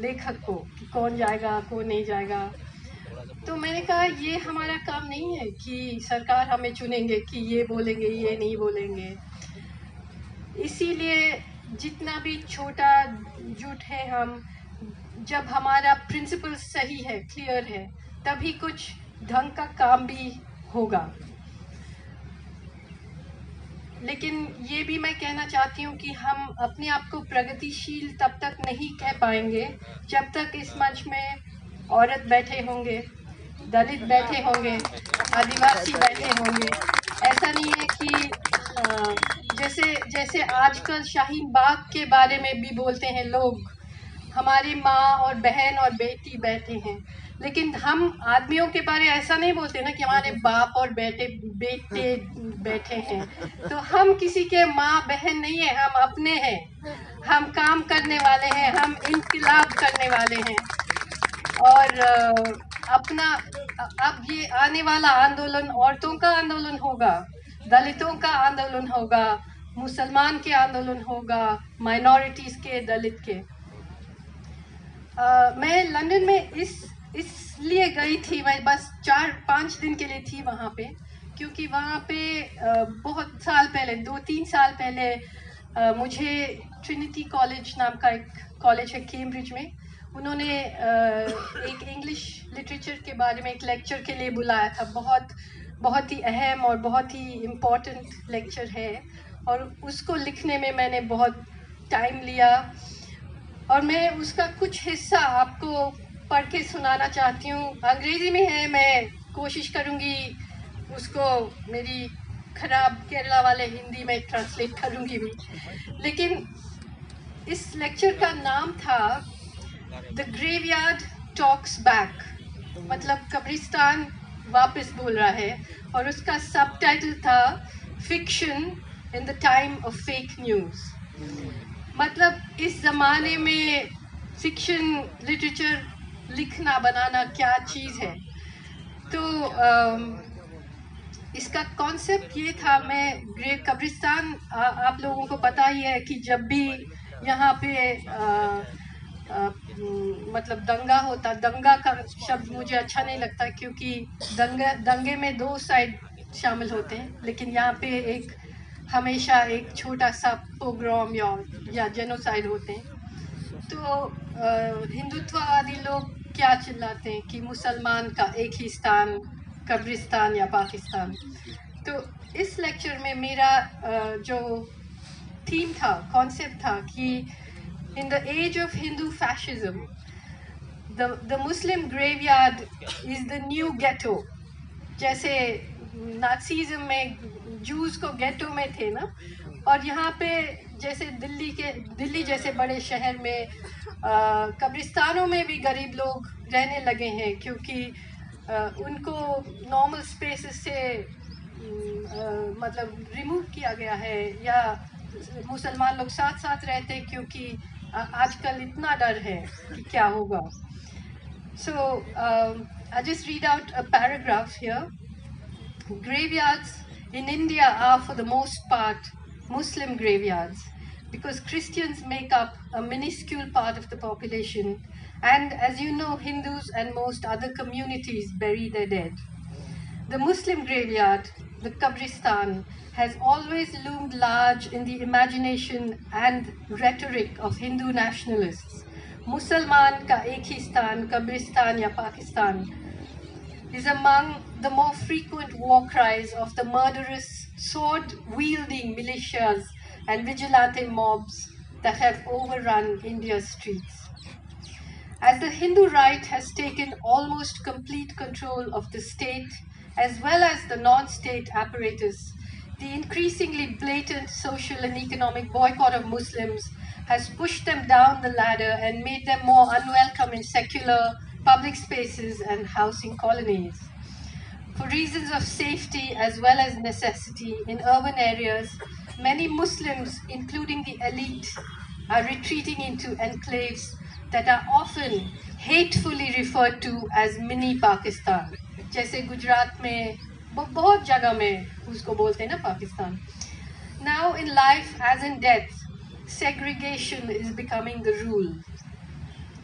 लेखक को कि कौन जाएगा कौन नहीं जाएगा। तो मैंने कहा ये हमारा काम नहीं है कि सरकार हमें चुनेंगे कि ये बोलेंगे ये नहीं बोलेंगे। इसीलिए जितना भी छोटा जुट है हम, जब हमारा प्रिंसिपल सही है, क्लियर है, तभी कुछ ढंग का काम भी होगा। लेकिन ये भी मैं कहना चाहती हूँ कि हम अपने आप को प्रगतिशील तब तक नहीं कह पाएंगे जब तक इस मंच में औरत बैठे होंगे, दलित बैठे होंगे, आदिवासी बैठे होंगे। ऐसा नहीं है कि जैसे जैसे आजकल शाहीन बाग के बारे में भी बोलते हैं लोग, हमारी माँ और बहन और बेटी बैठे हैं, लेकिन हम आदमियों के बारे ऐसा नहीं बोलते ना कि हमारे बाप और बेटे बैठे हैं। तो हम किसी के माँ बहन नहीं है, हम अपने हैं, हम काम करने वाले हैं, हम इनकलाब करने वाले हैं। और अपना अब ये आने वाला आंदोलन औरतों का आंदोलन होगा, दलितों का आंदोलन होगा, मुसलमान के आंदोलन होगा, माइनॉरिटीज़ के, दलित के। मैं लंदन में इसलिए गई थी, मैं बस 4-5 दिन के लिए थी वहाँ पे, क्योंकि वहाँ पे बहुत साल पहले, 2-3 साल पहले मुझे ट्रिनिटी कॉलेज नाम का एक कॉलेज है कैम्ब्रिज में, उन्होंने एक इंग्लिश लिटरेचर के बारे में एक लेक्चर के लिए बुलाया था। बहुत ही अहम और बहुत ही इम्पोर्टेंट लेक्चर है, और उसको लिखने में मैंने बहुत टाइम लिया, और मैं उसका कुछ हिस्सा आपको पढ़ के सुनाना चाहती हूँ। अंग्रेज़ी में है, मैं कोशिश करूँगी उसको मेरी खराब केरला वाले हिंदी में ट्रांसलेट करूँगी भी। लेकिन इस लेक्चर का नाम था द ग्रेवयार्ड टॉक्स बैक, मतलब कब्रिस्तान वापस बोल रहा है, और उसका सबटाइटल था fiction in the time of fake news. मतलब इस ज़माने में फिक्शन लिटरेचर लिखना बनाना क्या चीज़ है। तो इसका कॉन्सेप्ट ये था, मैं कब्रिस्तान, आप लोगों को पता ही है कि जब भी यहाँ पे मतलब दंगा होता, दंगा का शब्द मुझे अच्छा नहीं लगता क्योंकि दंगे में 2 साइड शामिल होते हैं, लेकिन यहाँ पे हमेशा एक छोटा सा पोग्राम या जेनोसाइड होते हैं। तो हिंदुत्ववादी लोग क्या चिल्लाते हैं कि मुसलमान का एक ही स्थान, कब्रिस्तान या पाकिस्तान। तो इस लेक्चर में मेरा जो थीम था, कॉन्सेप्ट था कि in the age of Hindu fascism the Muslim graveyard is the new ghetto. जैसे नाज़िज़्म में जूस को गेटो में थे ना, और यहाँ पे जैसे दिल्ली जैसे बड़े शहर में कब्रिस्तानों में भी गरीब लोग रहने लगे हैं, क्योंकि उनको नॉर्मल स्पेसेस से मतलब रिमूव किया गया है, या मुसलमान लोग साथ साथ रहते हैं क्योंकि आजकल इतना डर है कि क्या होगा। So I just read out a paragraph here. Graveyards in India are for the most part Muslim graveyards, because Christians make up a minuscule part of the population, and as you know, Hindus and most other communities bury their dead. The Muslim graveyard, the Qabristan, has always loomed large in the imagination and rhetoric of Hindu nationalists. मुसलमान का एक ही स्थान, कब्रिस्तान या Pakistan, is among the more frequent war cries of the murderous, sword-wielding militias and vigilante mobs that have overrun India's streets. As the Hindu right has taken almost complete control of the state as well as the non-state apparatus, the increasingly blatant social and economic boycott of Muslims has pushed them down the ladder and made them more unwelcome in secular public spaces and housing colonies. For reasons of safety as well as necessity in urban areas, many Muslims, including the elite, are retreating into enclaves that are often hatefully referred to as mini Pakistan. जैसे गुजरात में बहुत जगह में उसको बोलते हैं ना Pakistan. Now in life as in death, segregation is becoming the rule.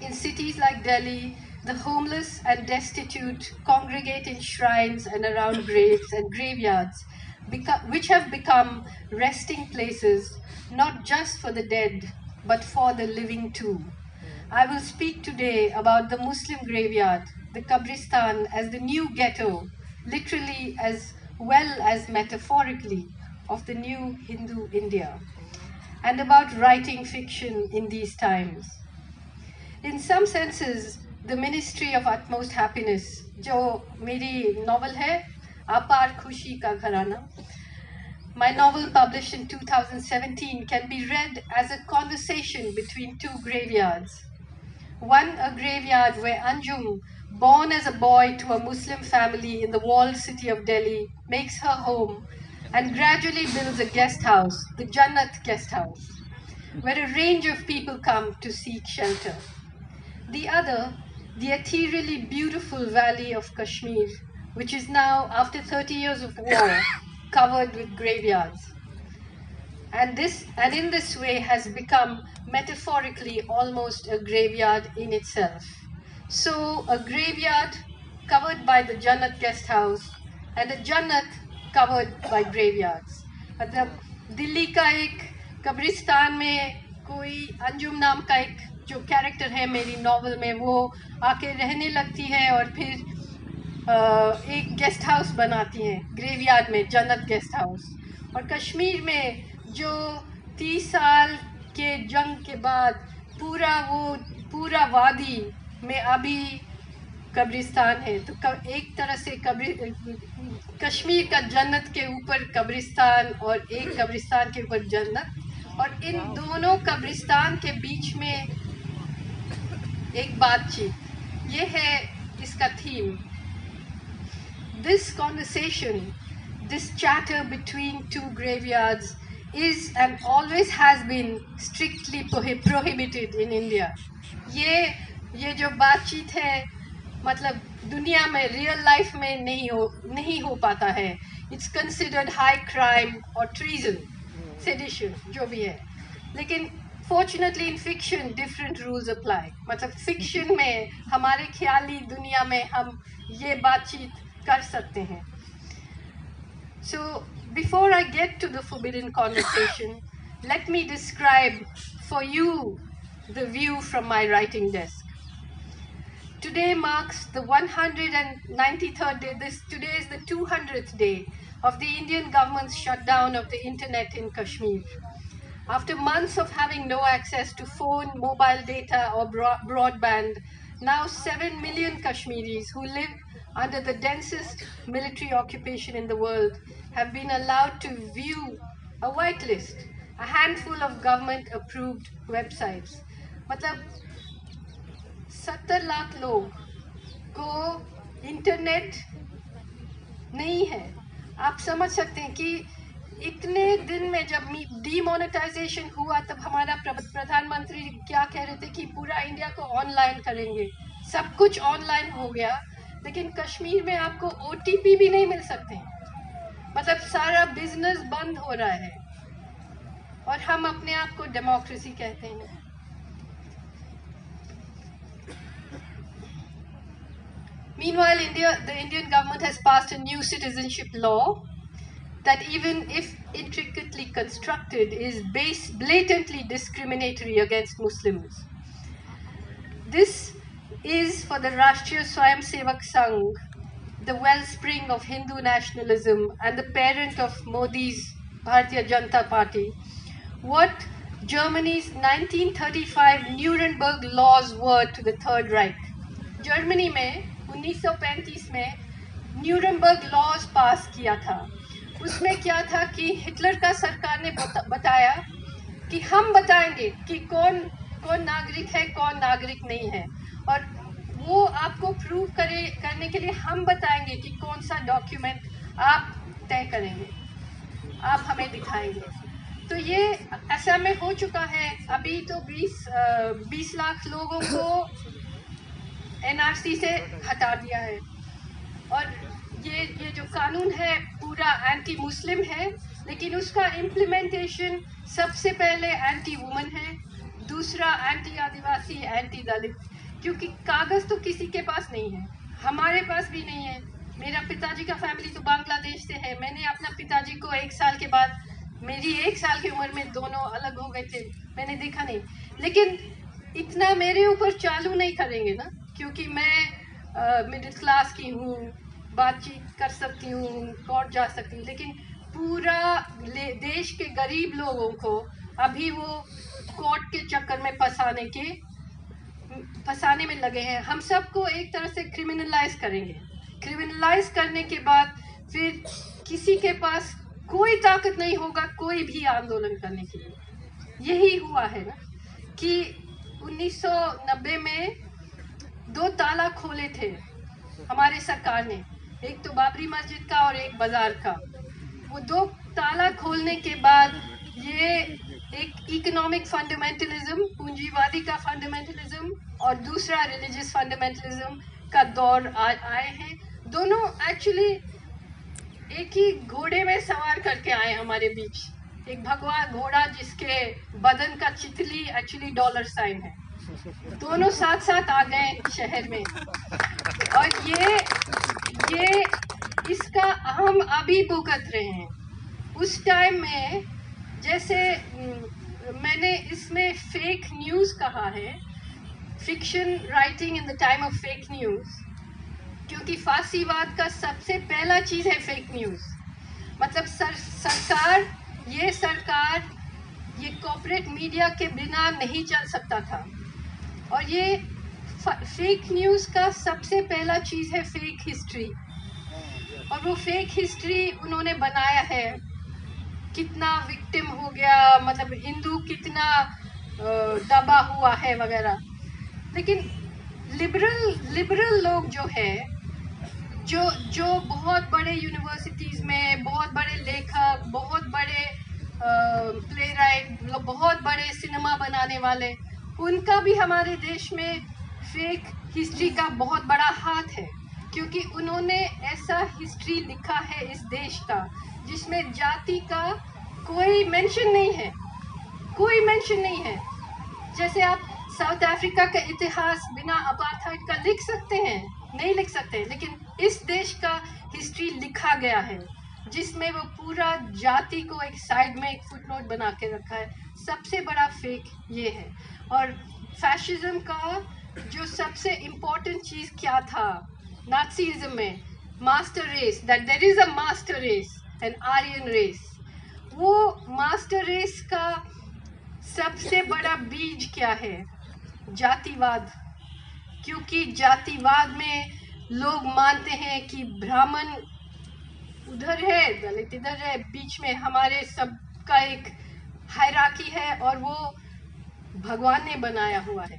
In cities like Delhi, the homeless and destitute congregate in shrines and around graves and graveyards, which have become resting places not just for the dead, but for the living too. I will speak today about the Muslim graveyard, the Kabristan, as the new ghetto, literally as well as metaphorically, of the new Hindu India, and about writing fiction in these times. In some senses, the Ministry of Utmost Happiness, जो मेरी novel है, अपार खुशी का घराना. My novel, published in 2017, can be read as a conversation between two graveyards. One, a graveyard where Anjum, born as a boy to a Muslim family in the walled city of Delhi, makes her home and gradually builds a guest house, the Jannat guest house, where a range of people come to seek shelter. The other, the ethereally beautiful valley of Kashmir, which is now, after 30 years of war, covered with graveyards. And in this way has become metaphorically almost a graveyard in itself. So a graveyard covered by the Jannat guest house and a Jannat covered by graveyards. मतलब दिल्ली का एक कब्रिस्तान में कोई अंजुम नाम का एक जो कैरेक्टर है मेरी नॉवल में, वो आके रहने लगती है और फिर एक गेस्ट हाउस बनाती हैं ग्रेवयार्ड में, जन्नत गेस्ट हाउस. और कश्मीर में जो 30 साल के जंग के बाद पूरा वादी में अभी कब्रिस्तान है, तो एक तरह से कश्मीर का जन्नत के ऊपर कब्रिस्तान और एक कब्रिस्तान के ऊपर जन्नत, और इन दोनों कब्रिस्तान के बीच में एक बातचीत, ये है इसका theme. This conversation, this chatter between two graveyards is and always has been strictly prohibited in India. ये जो बातचीत है, मतलब दुनिया में रियल लाइफ में नहीं हो पाता है. It's considered high crime or treason, sedition, जो भी है. लेकिन fortunately in fiction different rules apply. मतलब fiction में हमारे ख्याली दुनिया में हम ये बातचीत कर सकते हैं. So before I get to the forbidden conversation, let me describe for you the view from my writing desk. Today marks the 193rd day. Today is the 200th day of the Indian government's shutdown of the internet in Kashmir. After months of having no access to phone, mobile data or broadband, now 7 million Kashmiris who live under the densest military occupation in the world have been allowed to view a whitelist, a handful of government-approved websites. मतलब 70 लाख लोग को internet नहीं है. आप समझ सकते हैं कि इतने दिन में जब डीमोनेटाइजेशन हुआ तब हमारा प्रधानमंत्री क्या कह रहे थे कि पूरा इंडिया को ऑनलाइन करेंगे, सब कुछ ऑनलाइन हो गया, लेकिन कश्मीर में आपको OTP भी नहीं मिल सकते. मतलब सारा बिजनेस बंद हो रहा है और हम अपने आप को डेमोक्रेसी कहते हैं. Meanwhile, the Indian government has passed a new citizenship law that, even if intricately constructed, is blatantly discriminatory against Muslims. This is for the Rashtriya Swayamsevak Sangh, the wellspring of Hindu nationalism and the parent of Modi's Bharatiya Janata Party, what Germany's 1935 Nuremberg laws were to the Third Reich. Germany में 1935 में Nuremberg laws पास किया था. उसमें क्या था कि Hitler का सरकार ने बताया कि हम बताएंगे कि कौन नागरिक है, कौन नागरिक नहीं है, और वो आपको प्रूव करने के लिए हम बताएंगे कि कौन सा डॉक्यूमेंट आप तय करेंगे, आप हमें दिखाएंगे. तो ये ऐसा में हो चुका है. अभी तो 20 लाख लोगों को NRC से हटा दिया है, और ये जो कानून है पूरा एंटी मुस्लिम है, लेकिन उसका इम्प्लीमेंटेशन सबसे पहले एंटी वुमन है, दूसरा एंटी आदिवासी, एंटी दलित. क्योंकि कागज तो किसी के पास नहीं है, हमारे पास भी नहीं है। मेरा पिताजी का फैमिली तो बांग्लादेश से है। मैंने अपना पिताजी को 1 साल के बाद, मेरी 1 साल की उम्र में दोनों अलग हो गए थे, मैंने देखा नहीं। लेकिन इतना मेरे ऊपर चालू नहीं करेंगे ना, क्योंकि मैं मिडिल क्लास की हूँ, बातचीत कर सकती हूँ, कोर्ट जा सकती हूँ। लेकिन पूरा देश के गरीब लोगों को अभी वो कोर्ट के चक्कर में फंसाने में लगे हैं। हम सबको एक तरह से क्रिमिनलाइज करेंगे। क्रिमिनलाइज करने के बाद फिर किसी के पास कोई ताकत नहीं होगा कोई भी आंदोलन करने के लिए। यही हुआ है ना कि 1990 में 2 ताला खोले थे हमारे सरकार ने, एक तो बाबरी मस्जिद का और एक बाजार का। वो 2 ताला खोलने के बाद ये एक इकोनॉमिक फंडामेंटलिज्म, पूंजीवादी का फंडामेंटलिज्म, और दूसरा रिलीजियस फंडामेंटलिज्म का दौर आए हैं। दोनों एक्चुअली एक ही घोड़े में सवार करके आए हमारे बीच। एक भगवा घोड़ा जिसके बदन का चितली एक्चुअली डॉलर साइन है। दोनों साथ साथ आ गए शहर में, और ये इसका हम अभी भुगत रहे हैं। उस टाइम में जैसे मैंने इसमें फेक न्यूज़ कहा है, fiction writing in the time of fake news, क्योंकि फासीवाद का सबसे पहला चीज़ है फेक न्यूज़। मतलब सरकार ये कॉर्पोरेट मीडिया के बिना नहीं चल सकता था, और ये फेक न्यूज़ का सबसे पहला चीज़ है फेक हिस्ट्री। और वो फेक हिस्ट्री उन्होंने बनाया है, कितना विक्टिम हो गया, मतलब हिंदू कितना दबा हुआ है वगैरह। लेकिन लिबरल लोग जो है, जो बहुत बड़े यूनिवर्सिटीज़ में बहुत बड़े लेखक, बहुत बड़े प्ले राइट, बहुत बड़े सिनेमा बनाने वाले, उनका भी हमारे देश में फेक हिस्ट्री का बहुत बड़ा हाथ है। क्योंकि उन्होंने ऐसा हिस्ट्री लिखा है इस देश का जिसमें जाति का कोई मेंशन नहीं है, कोई मेंशन नहीं है। जैसे आप साउथ अफ्रीका का इतिहास बिना अपार्थाइड का लिख सकते हैं, नहीं लिख सकते, लेकिन इस देश का हिस्ट्री लिखा गया है जिसमें वो पूरा जाति को एक साइड में एक फुटनोट बना के रखा है। सबसे बड़ा फेक ये है। और फैशिज्म का जो सबसे इम्पोर्टेंट चीज़ क्या था नाज़ीज़म में, master race, that there is a master race, an Aryan race. वो मास्टर रेस का सबसे बड़ा बीज क्या है? जातिवाद। क्योंकि जातिवाद में लोग मानते हैं कि ब्राह्मण उधर है, दलित इधर है, बीच में हमारे सबका एक हायरार्की है और वो भगवान ने बनाया हुआ है।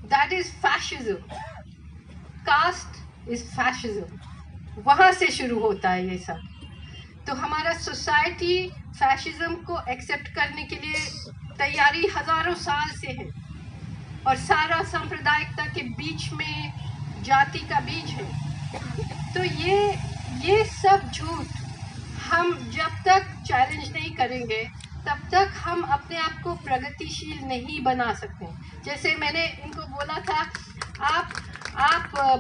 That is fascism. Caste is fascism. वहाँ से शुरू होता है ये सब। तो हमारा सोसाइटी फैशिज्म को एक्सेप्ट करने के लिए तैयारी हजारों साल से है, और सारा सांप्रदायिकता के बीच में जाति का बीज है। तो ये सब झूठ हम जब तक चैलेंज नहीं करेंगे तब तक हम अपने आप को प्रगतिशील नहीं बना सकते। जैसे मैंने इनको बोला था, आप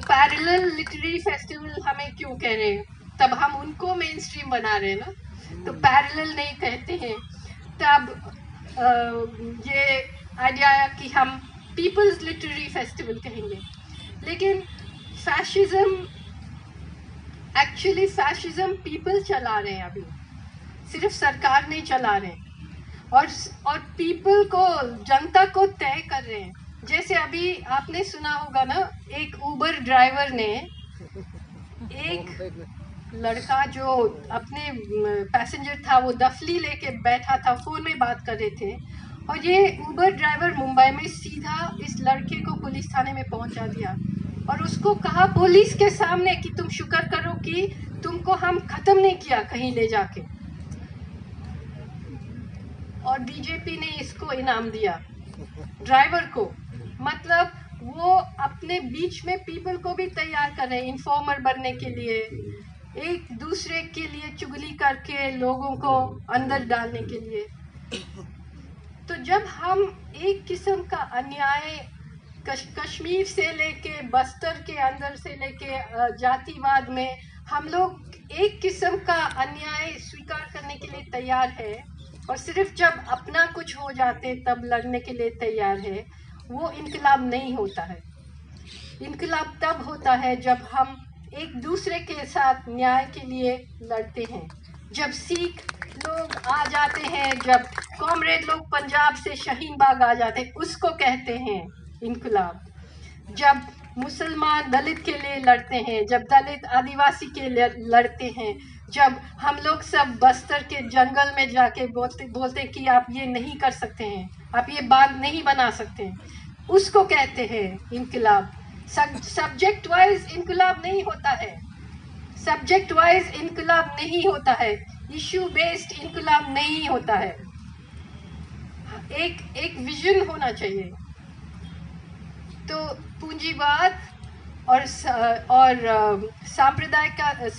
पैरेलल लिटरेरी फेस्टिवल हमें क्यों कह रहे हैं? तब हम उनको मेन स्ट्रीम बना रहे हैं ना, तो पैरेलल नहीं कहते हैं। तब ये आइडिया आया कि हम पीपल्स लिटरेरी फेस्टिवल कहेंगे। लेकिन फैशिज्म पीपल चला रहे हैं अभी, सिर्फ सरकार नहीं चला रहे, और पीपल को, जनता को तय कर रहे हैं। जैसे अभी आपने सुना होगा ना, एक उबर ड्राइवर ने एक लड़का जो अपने पैसेंजर था वो दफली लेके बैठा था, फोन में बात कर रहे थे, और ये उबर ड्राइवर मुंबई में सीधा इस लड़के को पुलिस थाने में पहुंचा दिया और उसको कहा पुलिस के सामने कि तुम शुक्र करो कि तुमको हम खत्म नहीं किया कहीं ले जाके। और बीजेपी ने इसको इनाम दिया ड्राइवर को। मतलब वो अपने बीच में पीपल को भी तैयार कर रहे हैं इन्फॉर्मर बनने के लिए, एक दूसरे के लिए चुगली करके लोगों को अंदर डालने के लिए। तो जब हम एक किस्म का अन्याय कश्मीर से लेके बस्तर के अंदर से लेके जातिवाद में हम लोग एक किस्म का अन्याय स्वीकार करने के लिए तैयार है, और सिर्फ जब अपना कुछ हो जाते तब लड़ने के लिए तैयार है। वो इनकलाब नहीं होता है। इनकलाब तब होता है जब हम एक दूसरे के साथ न्याय के लिए लड़ते हैं। जब सिख लोग आ जाते हैं, जब कॉमरेड लोग पंजाब से शाहीन बाग आ जाते हैं, उसको कहते हैं इनकलाब। जब मुसलमान दलित के लिए लड़ते हैं, जब दलित आदिवासी के लिए लड़ते हैं, जब हम लोग सब बस्तर के जंगल में जाके बोलते कि आप ये नहीं कर सकते हैं, आप ये बांध नहीं बना सकते हैं, उसको कहते हैं इनकलाब। सब्जेक्ट वाइज इनकलाब नहीं होता है, सब्जेक्ट वाइज इनकलाब नहीं होता है, इशू बेस्ड इनकलाब नहीं होता है। एक विजन होना चाहिए। तो पूंजीवाद और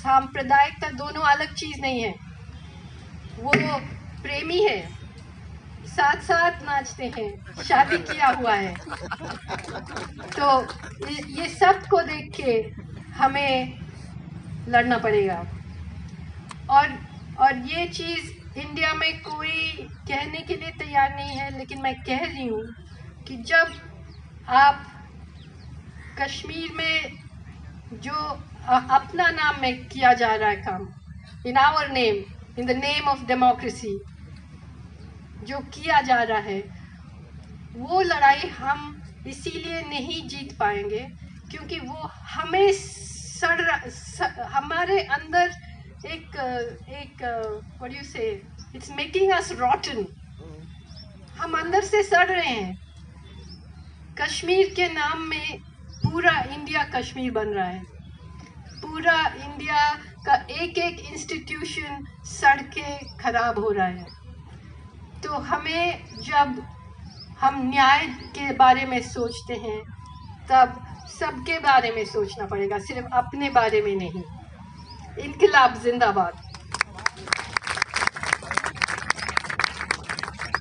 सांप्रदायिकता दोनों अलग चीज नहीं है। वो प्रेमी है, साथ साथ नाचते हैं, शादी किया हुआ है। तो ये सब को देख के हमें लड़ना पड़ेगा। और ये चीज़ इंडिया में कोई कहने के लिए तैयार नहीं है, लेकिन मैं कह रही हूँ कि जब आप कश्मीर में जो अपना नाम में किया जा रहा है काम, in our name, in the name of democracy जो किया जा रहा है, वो लड़ाई हम इसीलिए नहीं जीत पाएंगे क्योंकि वो हमें हमारे अंदर एक व्हाट डू यू से, इट्स मेकिंग अस रॉटन। हम अंदर से सड़ रहे हैं। कश्मीर के नाम में पूरा इंडिया कश्मीर बन रहा है। पूरा इंडिया का एक एक इंस्टीट्यूशन सड़ के खराब हो रहा है। तो हमें, जब हम न्याय के बारे में सोचते हैं, तब सबके बारे में सोचना पड़ेगा, सिर्फ अपने बारे में नहीं। इनकलाब जिंदाबाद।